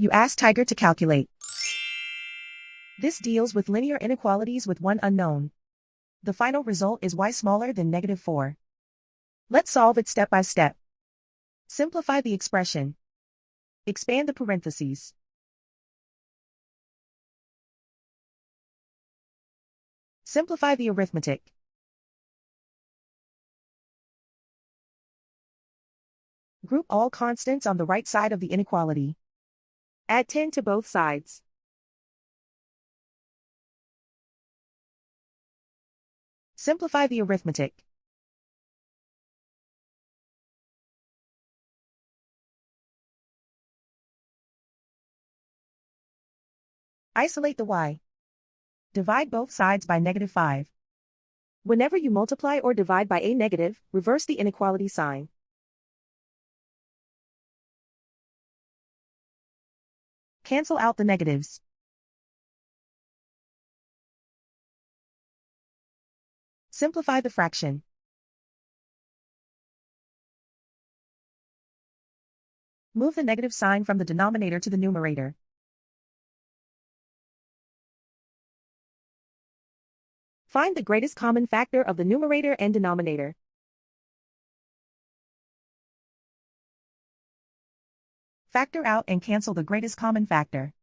You ask Tiger to calculate. This deals with linear inequalities with one unknown. The final result is y smaller than -4. Let's solve it step by step. Simplify the expression. Expand the parentheses. Simplify the arithmetic. Group all constants on the right side of the inequality. Add 10 to both sides. Simplify the arithmetic. Isolate the y. Divide both sides by -5. Whenever you multiply or divide by a negative, reverse the inequality sign. Cancel out the negatives. Simplify the fraction. Move the negative sign from the denominator to the numerator. Find the greatest common factor of the numerator and denominator. Factor out and cancel the greatest common factor.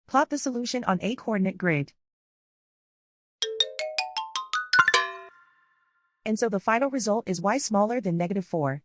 Plot the solution on a coordinate grid. And so the final result is y smaller than -4.